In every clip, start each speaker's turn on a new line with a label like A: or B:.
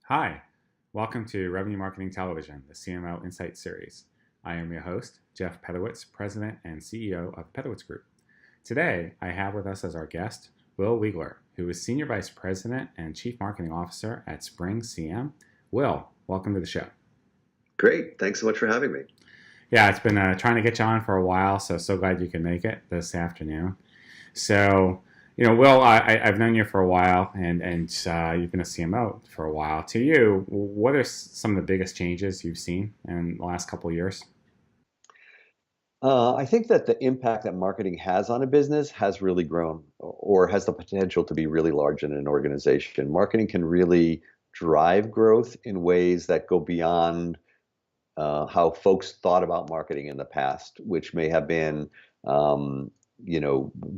A: Hi, welcome to Revenue Marketing Television, the CMO Insights series. I am your host, Jeff Pedowitz, President and CEO of Pedowitz Group. Today, I have with us as our guest, Will Wiegler, who is Senior Vice President and Chief Marketing Officer at SpringCM. Will, welcome to the show.
B: Great. Thanks so much for having me.
A: Yeah, it's been trying to get you on for a while, so glad you can make it this afternoon. So, Will, I've known you for a while, and you've been a CMO for a while. To you, what are some of the biggest changes you've seen in the last couple of years?
B: I think that the impact that marketing has on a business has really grown or has the potential to be really large in an organization. Marketing can really drive growth in ways that go beyond how folks thought about marketing in the past, which may have been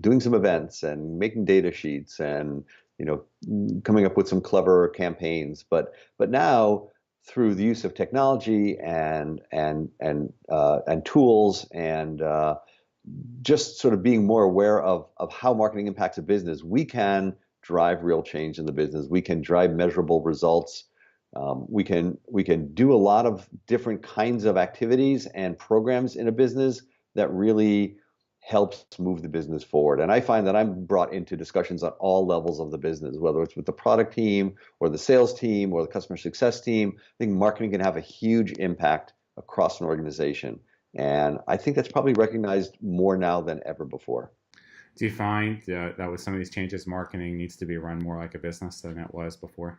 B: doing some events and making data sheets and, coming up with some clever campaigns. But now through the use of technology and tools and just sort of being more aware of how marketing impacts a business, we can drive real change in the business. We can drive measurable results. We can do a lot of different kinds of activities and programs in a business that really helps move the business forward. And I find that I'm brought into discussions on all levels of the business, whether it's with the product team or the sales team or the customer success team. I think marketing can have a huge impact across an organization. And I think that's probably recognized more now than ever before.
A: Do you find that with some of these changes, marketing needs to be run more like a business than it was before?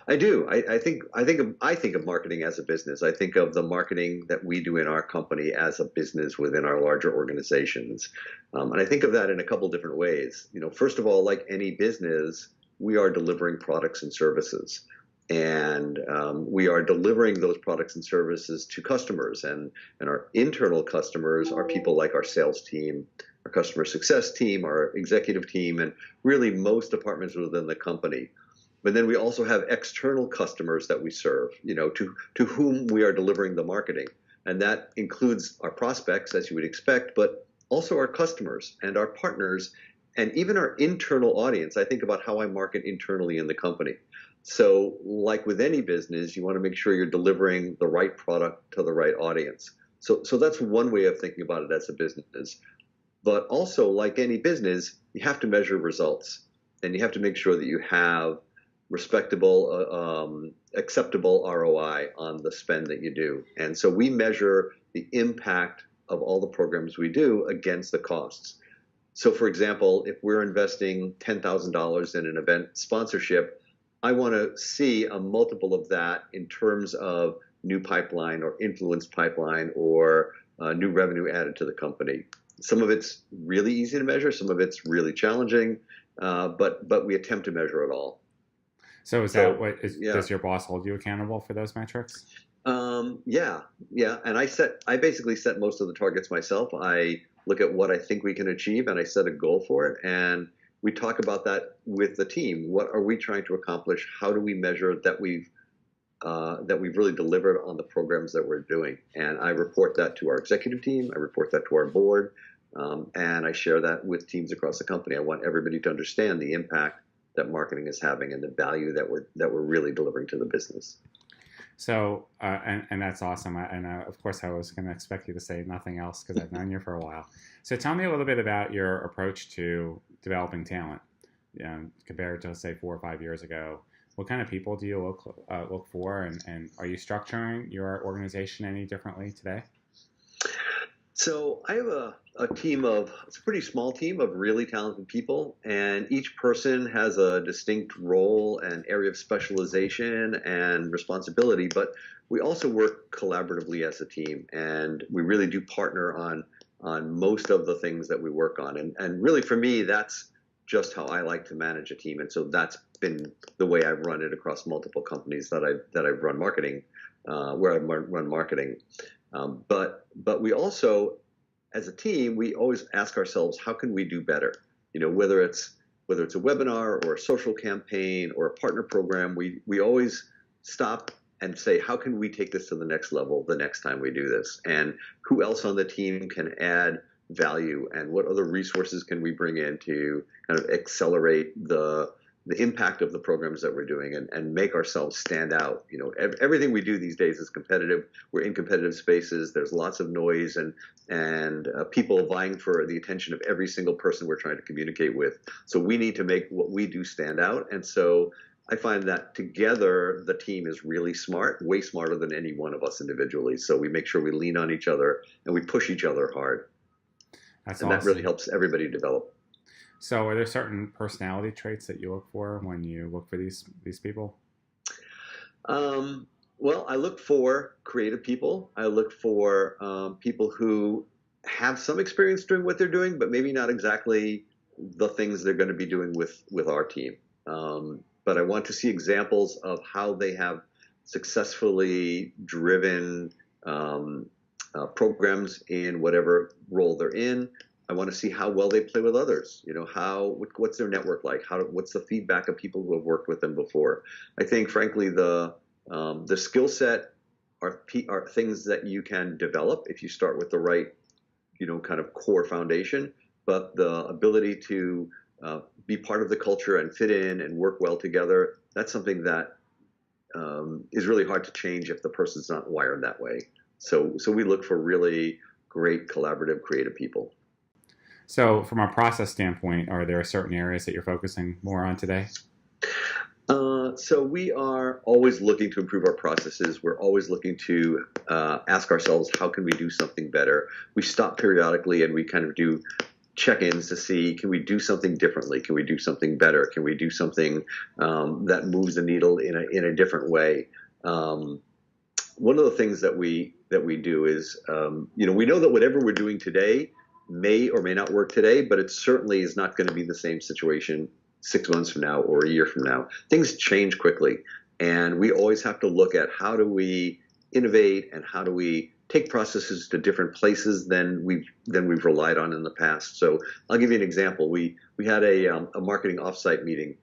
B: I do. I think of marketing as a business. I think of the marketing that we do in our company as a business within our larger organizations, and I think of that in a couple different ways. First of all, like any business, we are delivering products and services, and we are delivering those products and services to customers, and our internal customers are people like our sales team, our customer success team, our executive team, and really most departments within the company. But then we also have external customers that we serve, to whom we are delivering the marketing. And that includes our prospects, as you would expect, but also our customers and our partners and even our internal audience. I think about how I market internally in the company. So like with any business, you want to make sure you're delivering the right product to the right audience. So that's one way of thinking about it as a business. But also, like any business, you have to measure results, and you have to make sure that you have respectable, acceptable ROI on the spend that you do. And so we measure the impact of all the programs we do against the costs. So for example, if we're investing $10,000 in an event sponsorship, I want to see a multiple of that in terms of new pipeline or influence pipeline or new revenue added to the company. Some of it's really easy to measure, some of it's really challenging, but we attempt to measure it all.
A: So does your boss hold you accountable for those metrics?
B: Yeah. And I basically set most of the targets myself. I look at what I think we can achieve, and I set a goal for it. And we talk about that with the team. What are we trying to accomplish? How do we measure that we've really delivered on the programs that we're doing? And I report that to our executive team. I report that to our board, and I share that with teams across the company. I want everybody to understand the impact that marketing is having and the value that we're really delivering to the business.
A: So, and that's awesome. Of course, I was going to expect you to say nothing else because I've known you for a while. So tell me a little bit about your approach to developing talent compared to, say, 4 or 5 years ago. What kind of people do you look for, and are you structuring your organization any differently today?
B: So I have it's a pretty small team of really talented people, and each person has a distinct role and area of specialization and responsibility, but we also work collaboratively as a team, and we really do partner on most of the things that we work on. And really for me, that's just how I like to manage a team. And so that's been the way I've run it across multiple companies that I've run marketing, where I've run marketing. But we also, as a team, we always ask ourselves, how can we do better? Whether it's a webinar or a social campaign or a partner program, we always stop and say, how can we take this to the next level the next time we do this? And who else on the team can add value, and what other resources can we bring in to kind of accelerate the the impact of the programs that we're doing and make ourselves stand out. Everything we do these days is competitive. We're in competitive spaces. There's lots of noise and people vying for the attention of every single person we're trying to communicate with. So we need to make what we do stand out. And so I find that together, the team is really smart, way smarter than any one of us individually. So we make sure we lean on each other and we push each other hard.
A: That's
B: and
A: awesome.
B: That really helps everybody develop.
A: So are there certain personality traits that you look for when you look for these people?
B: Well, I look for creative people. I look for people who have some experience doing what they're doing, but maybe not exactly the things they're going to be doing with our team. But I want to see examples of how they have successfully driven programs in whatever role they're in. I want to see how well they play with others. What's their network like? What's the feedback of people who have worked with them before? I think, frankly, the skill set are things that you can develop if you start with the right, kind of core foundation. But the ability to be part of the culture and fit in and work well together, that's something that is really hard to change if the person's not wired that way. So we look for really great collaborative, creative people.
A: So from a process standpoint, are there certain areas that you're focusing more on today?
B: So we are always looking to improve our processes. We're always looking to ask ourselves, how can we do something better? We stop periodically and we kind of do check-ins to see, can we do something differently? Can we do something better? Can we do something that moves the needle in a different way? One of the things that we do is, we know that whatever we're doing today may or may not work today, but it certainly is not going to be the same situation 6 months from now or a year from now. Things change quickly, and we always have to look at how do we innovate and how do we take processes to different places than we've relied on in the past. So I'll give you an example. We had a marketing offsite meeting,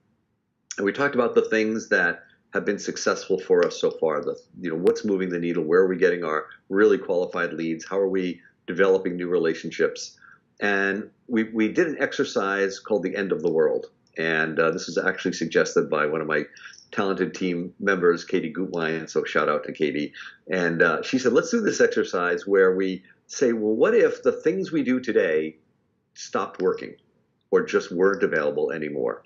B: and we talked about the things that have been successful for us so far. What's moving the needle? Where are we getting our really qualified leads? How are we developing new relationships? And we did an exercise called the End of the World. And this was actually suggested by one of my talented team members, Katie Gutwein. So shout out to Katie. And she said, let's do this exercise where we say, well, what if the things we do today stopped working or just weren't available anymore?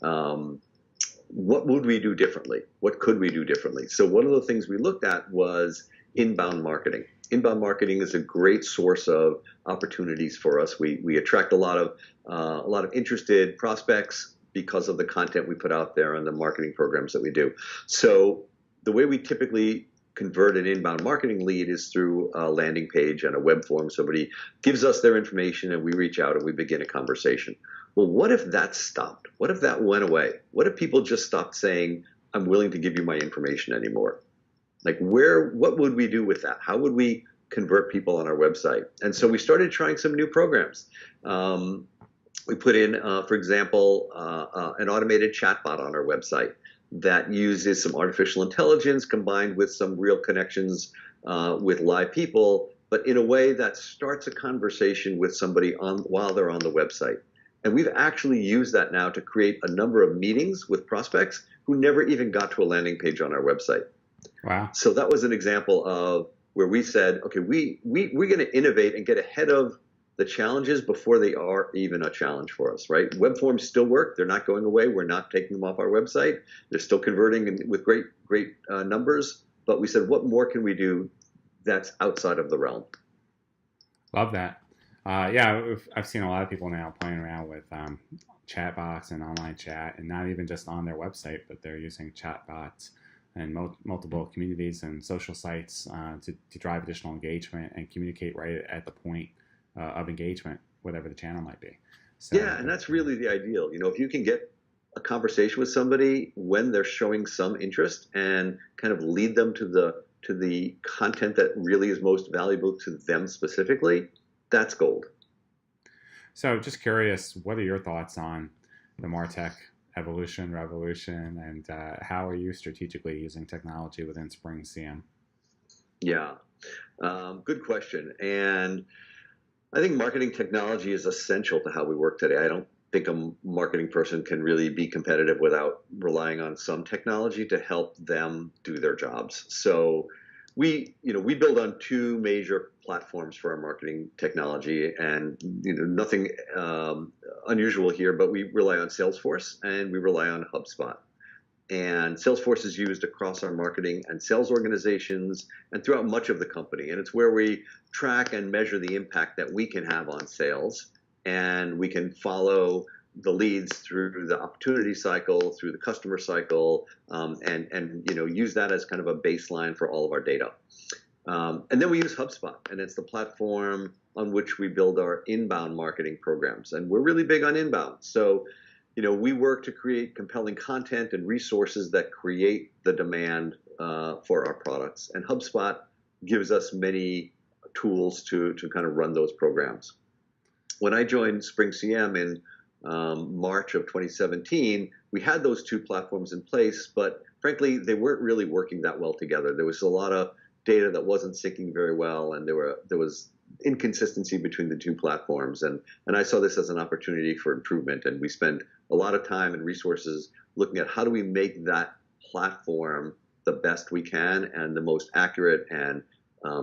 B: What would we do differently? What could we do differently? So one of the things we looked at was inbound marketing. Inbound marketing is a great source of opportunities for us. We attract a lot of interested prospects because of the content we put out there and the marketing programs that we do. So the way we typically convert an inbound marketing lead is through a landing page and a web form. Somebody gives us their information and we reach out and we begin a conversation. Well, what if that stopped? What if that went away? What if people just stopped saying, I'm willing to give you my information anymore? Like what would we do with that? How would we convert people on our website? And so we started trying some new programs. We put in, for example, an automated chatbot on our website that uses some artificial intelligence combined with some real connections with live people, but in a way that starts a conversation with somebody while they're on the website. And we've actually used that now to create a number of meetings with prospects who never even got to a landing page on our website.
A: Wow.
B: So that was an example of where we said, okay, we're going to innovate and get ahead of the challenges before they are even a challenge for us, right? Web forms still work. They're not going away. We're not taking them off our website. They're still converting with great numbers. But we said, what more can we do that's outside of the realm?
A: Love that. Yeah, I've seen a lot of people now playing around with chatbots and online chat, and not even just on their website, but they're using chatbots and multiple communities and social sites to drive additional engagement and communicate right at the point of engagement, whatever the channel might be. So,
B: yeah, and that's really the ideal. If you can get a conversation with somebody when they're showing some interest and kind of lead them to the content that really is most valuable to them specifically, that's gold.
A: So just curious, what are your thoughts on the MarTech evolution, revolution, and how are you strategically using technology within SpringCM?
B: Yeah, good question. And I think marketing technology is essential to how we work today. think a marketing person can really be competitive without relying on some technology to help them do their jobs. So we build on two major platforms for our marketing technology, and nothing unusual here, but we rely on Salesforce and we rely on HubSpot. And Salesforce is used across our marketing and sales organizations and throughout much of the company. And it's where we track and measure the impact that we can have on sales. And we can follow the leads through the opportunity cycle, through the customer cycle, and use that as kind of a baseline for all of our data. And then we use HubSpot, and it's the platform on which we build our inbound marketing programs. And we're really big on inbound. So we work to create compelling content and resources that create the demand for our products. And HubSpot gives us many tools to kind of run those programs. When I joined SpringCM in March of 2017, we had those two platforms in place, but frankly, they weren't really working that well together. There was a lot of data that wasn't syncing very well, and there was inconsistency between the two platforms. And I saw this as an opportunity for improvement. And we spent a lot of time and resources looking at how do we make that platform the best we can and the most accurate and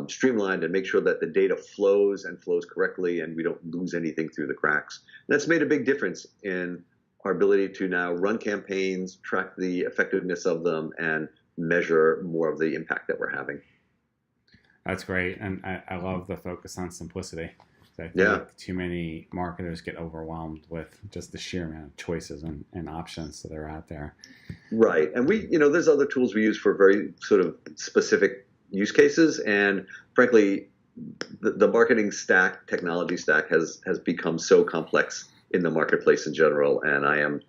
B: streamlined, and make sure that the data flows and flows correctly and we don't lose anything through the cracks. And that's made a big difference in our ability to now run campaigns, track the effectiveness of them, and measure more of the impact that we're having.
A: That's great. And I love the focus on simplicity. I feel like too many marketers get overwhelmed with just the sheer amount of choices and options that are out there.
B: Right. And there's other tools we use for very sort of specific use cases. And frankly, the marketing stack, technology stack has become so complex in the marketplace in general. And I am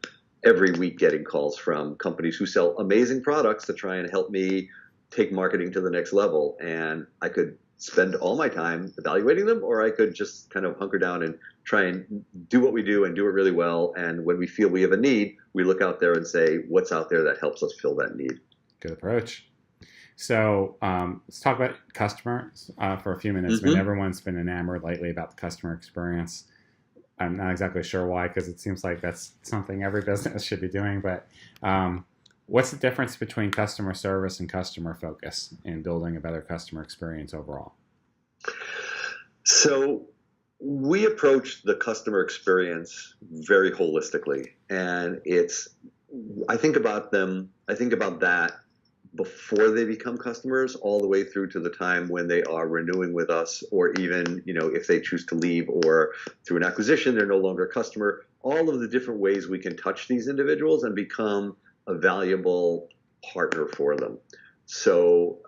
B: every week getting calls from companies who sell amazing products to try and help me take marketing to the next level. And I could spend all my time evaluating them, or I could just kind of hunker down and try and do what we do and do it really well. And when we feel we have a need, we look out there and say, what's out there that helps us fill that need?
A: Good approach. So let's talk about customers for a few minutes.
B: Mm-hmm.
A: I mean, everyone's been enamored lately about the customer experience. I'm not exactly sure why, because it seems like that's something every business should be doing. But what's the difference between customer service and customer focus in building a better customer experience overall?
B: So we approach the customer experience very holistically. And I think about that before they become customers, all the way through to the time when they are renewing with us, or even, if they choose to leave, or through an acquisition, they're no longer a customer. All of the different ways we can touch these individuals and become a valuable partner for them. So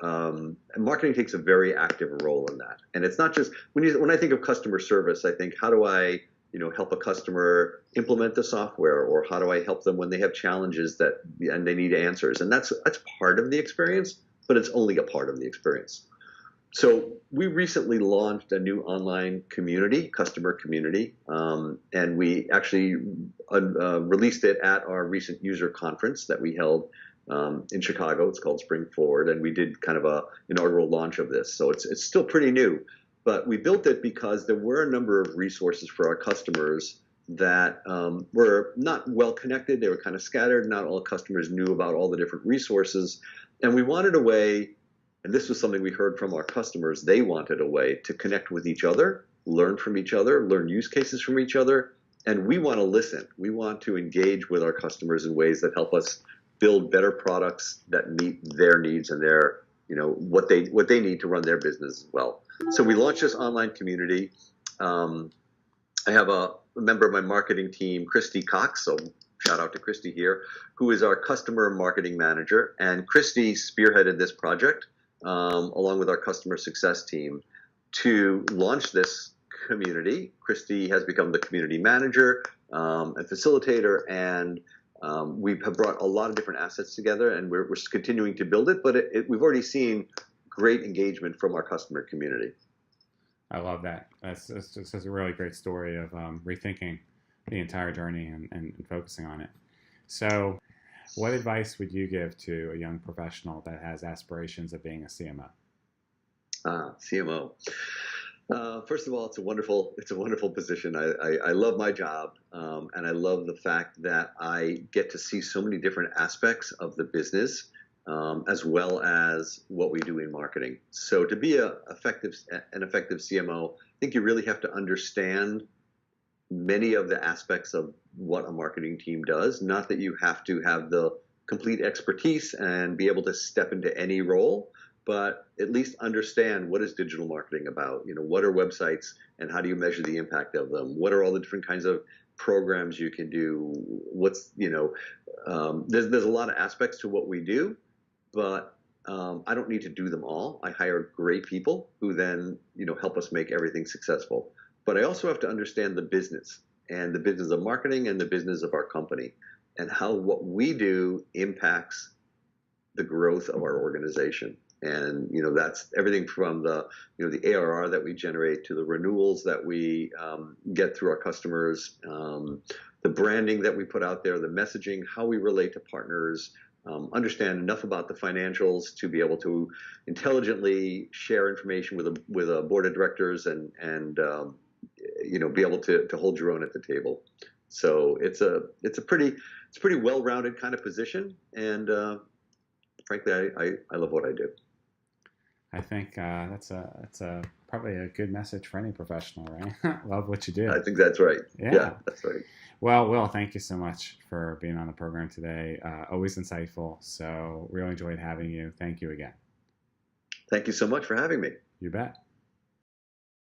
B: marketing takes a very active role in that. And it's not just, when I think of customer service, I think, how do I help a customer implement the software, or how do I help them when they have challenges and they need answers? And that's part of the experience, but it's only a part of the experience. So we recently launched a new online community, customer community, and we actually released it at our recent user conference that we held in Chicago. It's called Spring Forward, and we did kind of a inaugural launch of this. So it's still pretty new, but we built it because there were a number of resources for our customers that were not well connected. They were kind of scattered. Not all customers knew about all the different resources, and we wanted a way. And this was something we heard from our customers. They wanted a way to connect with each other, learn from each other, learn use cases from each other. And we want to listen. We want to engage with our customers in ways that help us build better products that meet their needs and their, what they need to run their business well. So we launched this online community. I have a member of my marketing team, Christy Cox. So shout out to Christy here, who is our customer marketing manager. And Christy spearheaded this project along with our customer success team to launch this community. Christy has become the community manager and facilitator, and we have brought a lot of different assets together, and we're continuing to build it, but we've already seen great engagement from our customer community.
A: I love that. That's just a really great story of rethinking the entire journey and focusing on it. So what advice would you give to a young professional that has aspirations of being a CMO?
B: CMO. First of all, it's a wonderful position. I love my job, and I love the fact that I get to see so many different aspects of the business, as well as what we do in marketing. So to be an effective CMO, I think you really have to understand many of the aspects of what a marketing team does. Not that you have to have the complete expertise and be able to step into any role, but at least understand what is digital marketing about. What are websites and how do you measure the impact of them? What are all the different kinds of programs you can do? There's a lot of aspects to what we do, but I don't need to do them all. I hire great people who then help us make everything successful. But I also have to understand the business and the business of marketing and the business of our company and how what we do impacts the growth of our organization. And that's everything from the ARR that we generate to the renewals that we get through our customers, the branding that we put out there, the messaging, how we relate to partners, understand enough about the financials to be able to intelligently share information with a board of directors and be able to hold your own at the table. So it's a pretty well-rounded kind of position, and frankly, I love what I do.
A: I think that's probably a good message for any professional, right? Love what you do.
B: I think that's right. Yeah, that's right.
A: Well, Will, thank you so much for being on the program today. Always insightful. So really enjoyed having you. Thank you again.
B: Thank you so much for having me.
A: You bet.